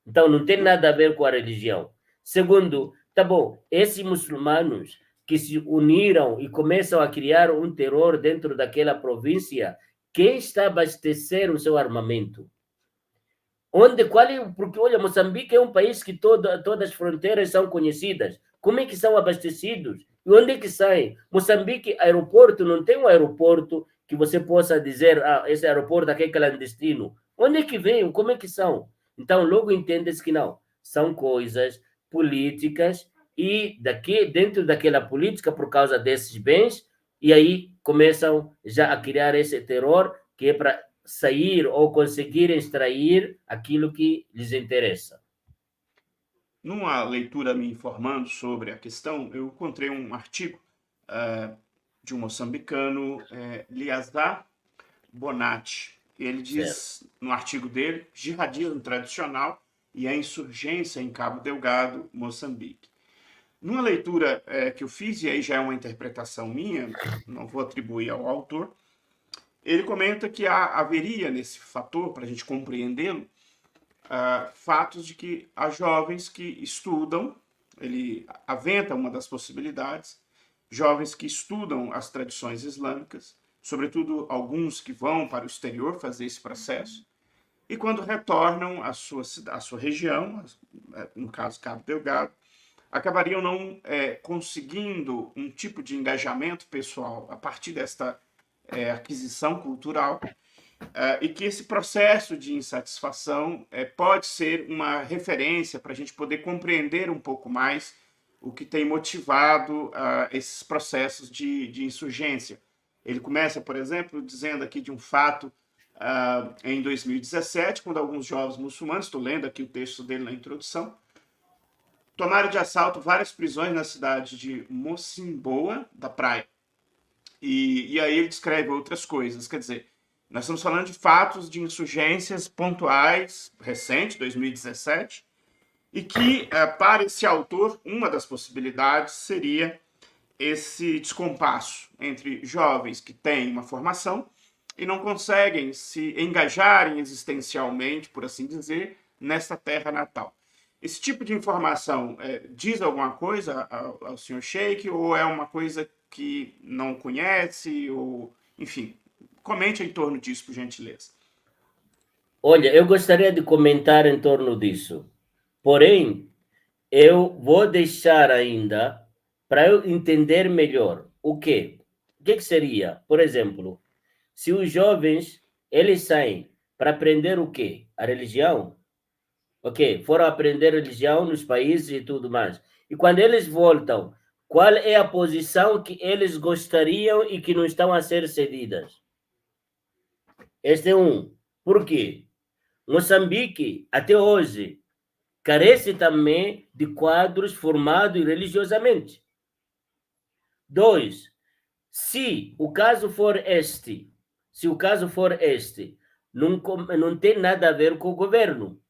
Então, não tem nada a ver com a religião. Segundo, tá bom, esses muçulmanos que se uniram e começam a criar um terror dentro daquela província, quem está a abastecer o seu armamento? Porque, olha, Moçambique é um país que todas as fronteiras são conhecidas. Como é que são abastecidos? E onde é que saem? Moçambique, aeroporto, não tem um aeroporto que você possa dizer, esse aeroporto aqui é clandestino. Onde é que vem? Como é que são? Então, logo entende-se que não. São coisas políticas e dentro daquela política, por causa desses bens, e aí começam já a criar esse terror que é para sair ou conseguir extrair aquilo que lhes interessa. Numa leitura me informando sobre a questão, eu encontrei um artigo de um moçambicano, Liazar Bonatti. Ele diz, certo, no artigo dele, jihadismo tradicional e a insurgência em Cabo Delgado, Moçambique. Numa leitura que eu fiz, e aí já é uma interpretação minha, não vou atribuir ao autor, ele comenta que haveria nesse fator, para a gente compreendê-lo, fatos de que há jovens que estudam, ele aventa uma das possibilidades, jovens que estudam as tradições islâmicas, sobretudo alguns que vão para o exterior fazer esse processo, e quando retornam à sua região, no caso Cabo Delgado, acabariam não conseguindo um tipo de engajamento pessoal a partir desta aquisição cultural, e que esse processo de insatisfação pode ser uma referência para a gente poder compreender um pouco mais o que tem motivado esses processos de insurgência. Ele começa, por exemplo, dizendo aqui de um fato em 2017, quando alguns jovens muçulmanos, estou lendo aqui o texto dele na introdução, tomaram de assalto várias prisões na cidade de Mocimboa, da Praia. E aí ele descreve outras coisas, quer dizer, nós estamos falando de fatos de insurgências pontuais, recente, 2017, e que, para esse autor, uma das possibilidades seria esse descompasso entre jovens que têm uma formação e não conseguem se engajarem existencialmente, por assim dizer, nesta terra natal. Esse tipo de informação diz alguma coisa ao senhor Sheikh, ou é uma coisa que não conhece, ou enfim, comente em torno disso, por gentileza. Olha, eu gostaria de comentar em torno disso. Porém, eu vou deixar ainda para eu entender melhor o quê? O que seria, por exemplo, se os jovens eles saem para aprender o quê? A religião? Ok, foram aprender religião nos países e tudo mais. E quando eles voltam, qual é a posição que eles gostariam e que não estão a ser cedidas? Este é um. Por quê? Moçambique, até hoje, carece também de quadros formados religiosamente. 2, se o caso for este, não tem nada a ver com o governo.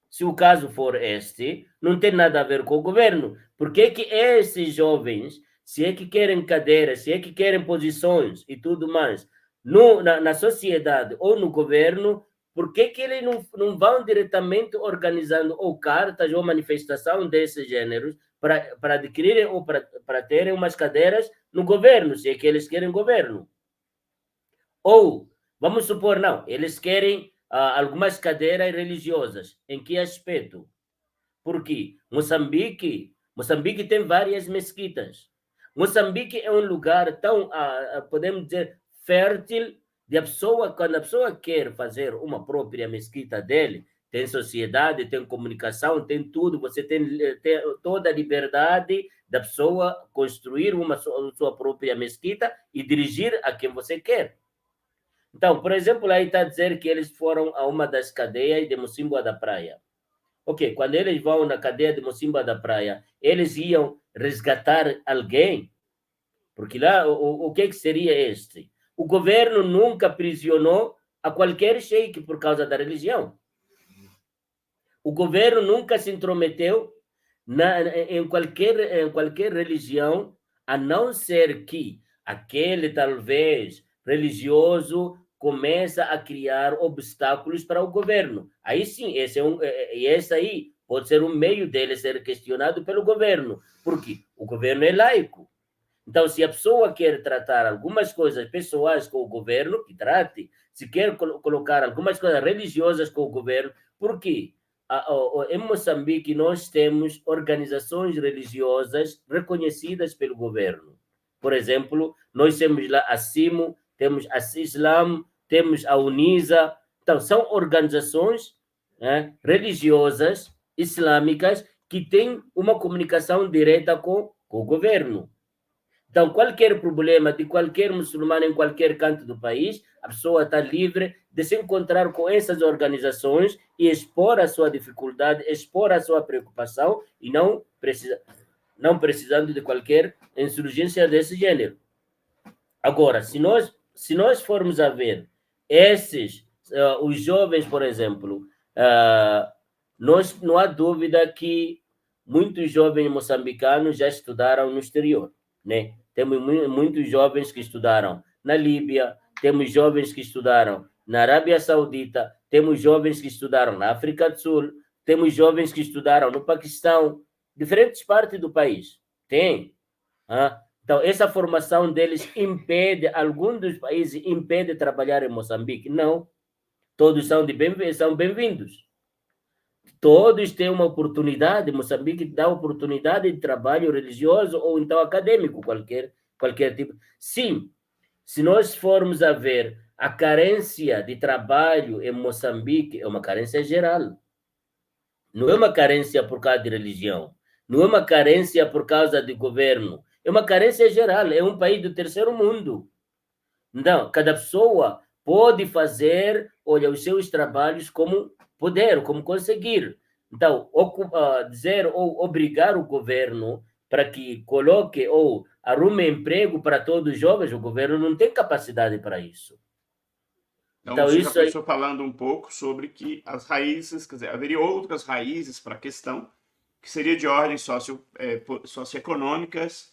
Se o caso for este, não tem nada a ver com o governo. Por que que esses jovens, se é que querem cadeiras, se é que querem posições e tudo mais, na sociedade ou no governo, por que que eles não vão diretamente organizando ou cartas ou manifestação desses gêneros para adquirirem ou para terem umas cadeiras no governo, se é que eles querem governo? Ou, vamos supor, não, eles querem algumas cadeiras religiosas. Em que aspecto? Porque Moçambique tem várias mesquitas. Moçambique é um lugar tão, podemos dizer, fértil, quando a pessoa quer fazer uma própria mesquita dele, tem sociedade, tem comunicação, tem tudo, você tem toda a liberdade da pessoa construir sua própria mesquita e dirigir a quem você quer. Então, por exemplo, aí está a dizer que eles foram a uma das cadeias de Mocimboa da Praia. Ok, quando eles vão na cadeia de Mocimboa da Praia, eles iam resgatar alguém? Porque lá, o que seria este? O governo nunca aprisionou a qualquer sheik por causa da religião. O governo nunca se intrometeu em qualquer religião, a não ser que aquele, talvez, religioso começa a criar obstáculos para o governo. Aí sim, esse aí pode ser um meio dele ser questionado pelo governo, porque o governo é laico. Então, se a pessoa quer tratar algumas coisas pessoais com o governo, que trate. Se quer colocar algumas coisas religiosas com o governo, por quê? Em Moçambique, nós temos organizações religiosas reconhecidas pelo governo. Por exemplo, nós temos lá a CIMO, temos a CISLAM, temos a UNISA. Então, são organizações religiosas islâmicas que têm uma comunicação direta com o governo. Então, qualquer problema de qualquer muçulmano em qualquer canto do país, a pessoa está livre de se encontrar com essas organizações e expor a sua dificuldade, expor a sua preocupação e não precisando de qualquer insurgência desse gênero. Agora, se nós formos a ver os jovens, por exemplo, não há dúvida que muitos jovens moçambicanos já estudaram no exterior, né? Temos muitos jovens que estudaram na Líbia, temos jovens que estudaram na Arábia Saudita, temos jovens que estudaram na África do Sul, temos jovens que estudaram no Paquistão, diferentes partes do país. Tem. Então, essa formação deles alguns dos países impede trabalhar em Moçambique? Não. Todos são bem-vindos. Todos têm uma oportunidade, Moçambique dá oportunidade de trabalho religioso ou então acadêmico, qualquer tipo. Sim, se nós formos a ver a carência de trabalho em Moçambique, é uma carência geral. Não é uma carência por causa de religião, não é uma carência por causa de governo, é uma carência geral, é um país do terceiro mundo. Então, cada pessoa pode fazer, os seus trabalhos como poder, como conseguir. Então, dizer ou obrigar o governo para que coloque ou arrume emprego para todos os jovens, o governo não tem capacidade para isso. Então você já começou falando um pouco sobre que as raízes, quer dizer, haveria outras raízes para a questão, que seria de ordem socioeconômicas,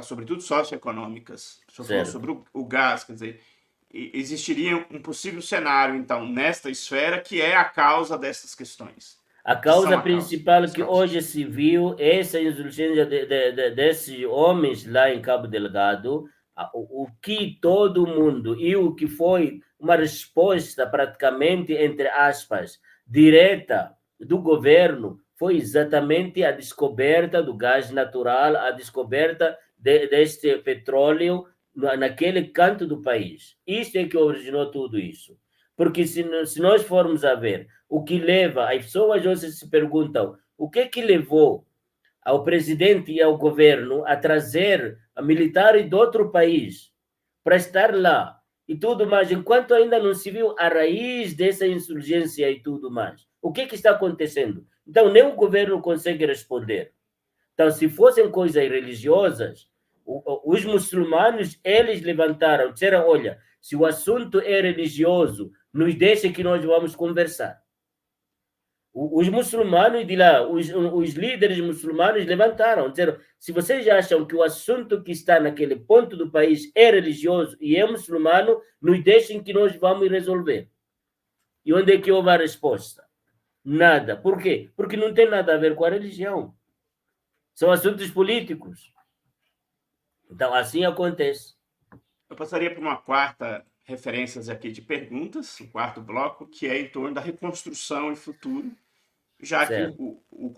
sobretudo socioeconômicas. Você falou sobre o gás, quer dizer, existiria um possível cenário, então, nesta esfera, que é a causa dessas questões. A causa principal que hoje se viu, essa insurgência desses homens lá em Cabo Delgado, o que todo mundo, e o que foi uma resposta praticamente, entre aspas, direta do governo, foi exatamente a descoberta do gás natural, a descoberta deste petróleo naquele canto do país. Isso é que originou tudo isso. Porque se nós formos a ver o que leva, as pessoas hoje se perguntam o que levou ao presidente e ao governo a trazer a militares de outro país para estar lá e tudo mais, enquanto ainda não se viu a raiz dessa insurgência e tudo mais. O que está acontecendo? Então, nem o governo consegue responder. Então, se fossem coisas religiosas, os muçulmanos, eles levantaram, disseram, olha, se o assunto é religioso, nos deixe que nós vamos conversar. Os muçulmanos de lá, os líderes muçulmanos levantaram, disseram, se vocês acham que o assunto que está naquele ponto do país é religioso e é muçulmano, nos deixem que nós vamos resolver. E onde é que houve a resposta? Nada. Por quê? Porque não tem nada a ver com a religião. São assuntos políticos. Então, assim acontece. Eu passaria para uma quarta referência aqui de perguntas, um quarto bloco, que é em torno da reconstrução e futuro, já que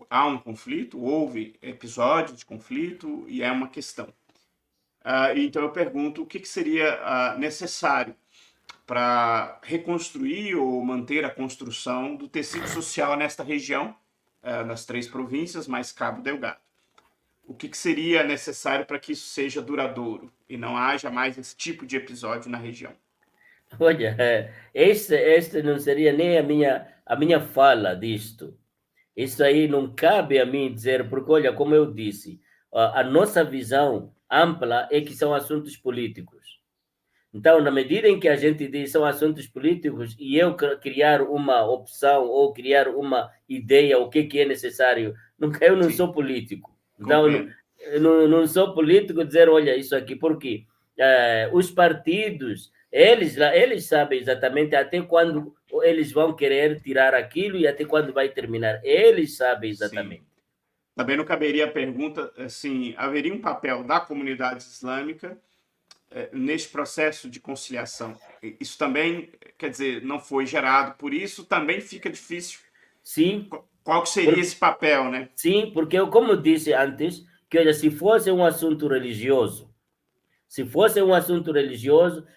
há um conflito, houve episódio de conflito e é uma questão. Então eu pergunto o que seria necessário para reconstruir ou manter a construção do tecido social nesta região, nas 3 províncias, mais Cabo Delgado. O que seria necessário para que isso seja duradouro e não haja mais esse tipo de episódio na região? Olha, este não seria nem a minha fala disto. Isso aí não cabe a mim dizer, porque, olha, como eu disse, a nossa visão ampla é que são assuntos políticos. Então, na medida em que a gente diz são assuntos políticos e eu criar uma opção ou criar uma ideia, o que é necessário, eu não sou político. Então, eu não sou político dizer, olha, isso aqui, porque os partidos, eles sabem exatamente até quando eles vão querer tirar aquilo e até quando vai terminar. Eles sabem exatamente. Sim. Também não caberia a pergunta, assim, haveria um papel da comunidade islâmica neste processo de conciliação? Isso também, quer dizer, não foi gerado, por isso também fica difícil. Sim. Qual seria esse papel, né? Sim, porque eu, como disse antes, que olha, se fosse um assunto religioso,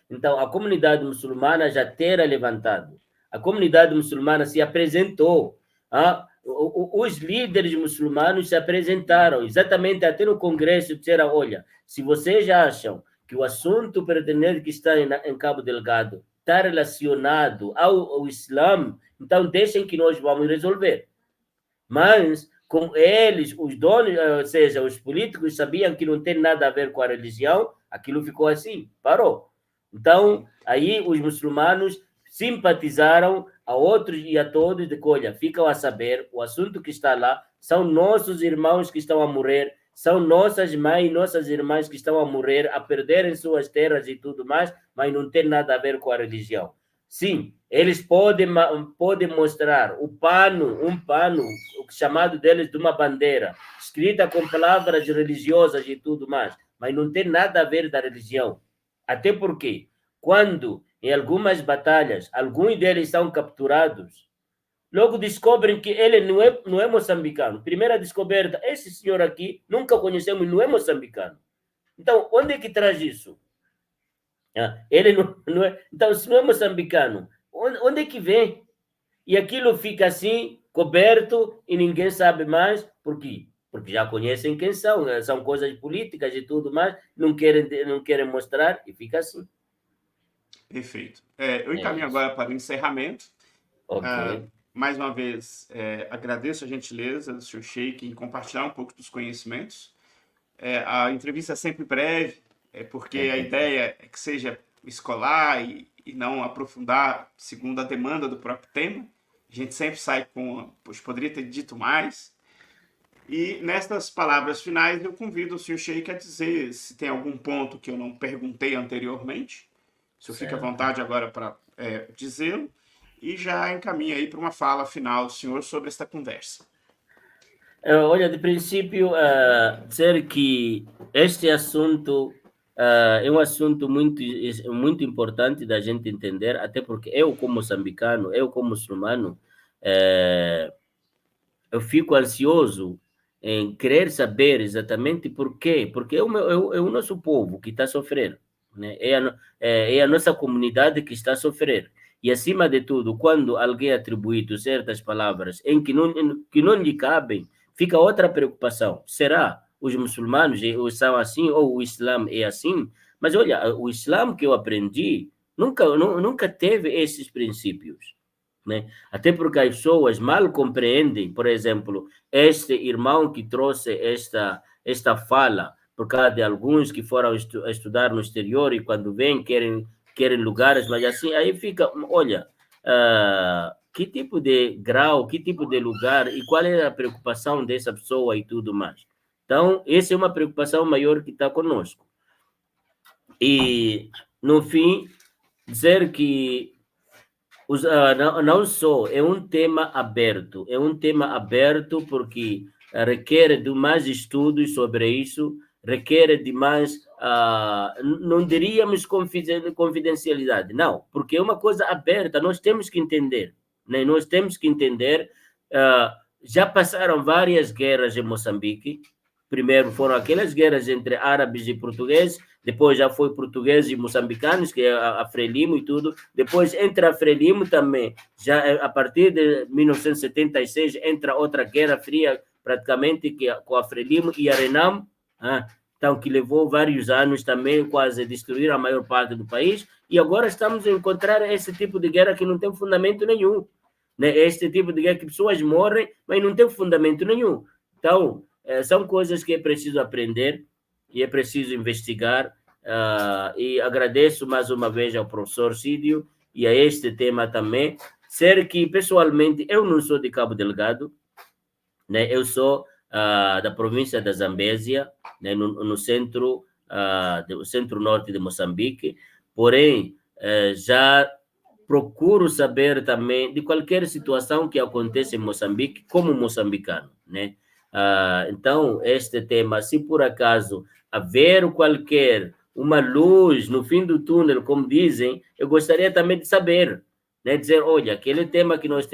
então a comunidade muçulmana já teria levantado. A comunidade muçulmana se apresentou. Os líderes muçulmanos se apresentaram, exatamente até no Congresso, disseram, olha, se vocês acham que o assunto pertinente que está em Cabo Delgado está relacionado ao Islã, então deixem que nós vamos resolver. Mas, como eles, os donos, ou seja, os políticos sabiam que não tem nada a ver com a religião, aquilo ficou assim, parou. Então, aí os muçulmanos simpatizaram a outros e a todos de que, olha, ficam a saber, o assunto que está lá são nossos irmãos que estão a morrer, são nossas mães, nossas irmãs que estão a morrer, a perderem suas terras e tudo mais, mas não tem nada a ver com a religião. Sim, eles podem mostrar um pano, o chamado deles de uma bandeira, escrita com palavras religiosas e tudo mais, mas não tem nada a ver da religião. Até porque, quando em algumas batalhas, alguns deles são capturados, logo descobrem que ele não é moçambicano. Primeira descoberta, esse senhor aqui, nunca conhecemos, não é moçambicano. Então, onde é que traz isso? Ele não é. Então, se não é moçambicano, onde é que vem? E aquilo fica assim, coberto, e ninguém sabe mais. Por quê? Porque já conhecem quem são coisas políticas e tudo mais, não querem mostrar, e fica assim. Perfeito. Eu encaminho agora para o encerramento. Ok. Mais uma vez, agradeço a gentileza do Sr. Sheikh em compartilhar um pouco dos conhecimentos. A entrevista é sempre breve, porque a ideia é que seja escolar e não aprofundar segundo a demanda do próprio tema. A gente sempre sai com, poderia ter dito mais. E nestas palavras finais eu convido o Sr. Sheikh a dizer se tem algum ponto que eu não perguntei anteriormente. O senhor fica à vontade agora para dizê-lo. E já encaminha aí para uma fala final do senhor sobre esta conversa. Olha, de princípio, dizer que este assunto é um assunto muito importante da gente entender, até porque eu, como moçambicano, eu, como muçulmano, eu fico ansioso em querer saber exatamente por quê, porque é o nosso povo que está a sofrer, né? É a nossa comunidade que está a sofrer. E, acima de tudo, quando alguém é atribuído certas palavras que não lhe cabem, fica outra preocupação. Será os muçulmanos são assim ou o Islã é assim? Mas, olha, o Islã que eu aprendi Nunca teve esses princípios, né? Até porque as pessoas mal compreendem, por exemplo, este irmão que trouxe esta fala, por causa de alguns que foram estudar no exterior e quando vêm querem lugares, mas assim, aí fica, olha, que tipo de grau, que tipo de lugar e qual é a preocupação dessa pessoa e tudo mais. Então, essa é uma preocupação maior que está conosco. E, no fim, dizer que não só é um tema porque requer de mais estudos sobre isso, requer de mais, não diríamos confidencialidade, não, porque é uma coisa aberta, nós temos que entender, né? Nós temos que entender, já passaram várias guerras em Moçambique. Primeiro foram aquelas guerras entre árabes e portugueses, depois já foi portugueses e moçambicanos, que é a Frelimo e tudo. Depois entra a Frelimo também, já a partir de 1976 entra outra guerra fria, praticamente, que com a Frelimo e a Renam, então que levou vários anos também, quase a destruir a maior parte do país. E agora estamos a encontrar esse tipo de guerra que não tem fundamento nenhum, né? Este tipo de guerra que pessoas morrem, mas não tem fundamento nenhum. Então, são coisas que é preciso aprender e é preciso investigar. E agradeço mais uma vez ao professor Cídio e a este tema também. Ser que, pessoalmente, eu não sou de Cabo Delgado, né? Eu sou da província da Zambésia, né? no centro, do centro-norte de Moçambique, porém, já procuro saber também de qualquer situação que acontece em Moçambique como moçambicano, né? Então, este tema, se por acaso haver qualquer uma luz no fim do túnel, como dizem, eu gostaria também de saber, né? Dizer, olha, aquele tema que nós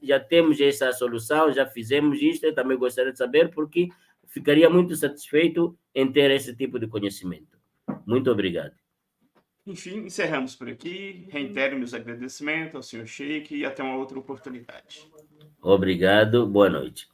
já temos essa solução, já fizemos isto, eu também gostaria de saber, porque ficaria muito satisfeito em ter esse tipo de conhecimento. Muito obrigado. Enfim, encerramos por aqui. Reitero meus agradecimentos ao senhor Sheik e até uma outra oportunidade. Obrigado, boa noite.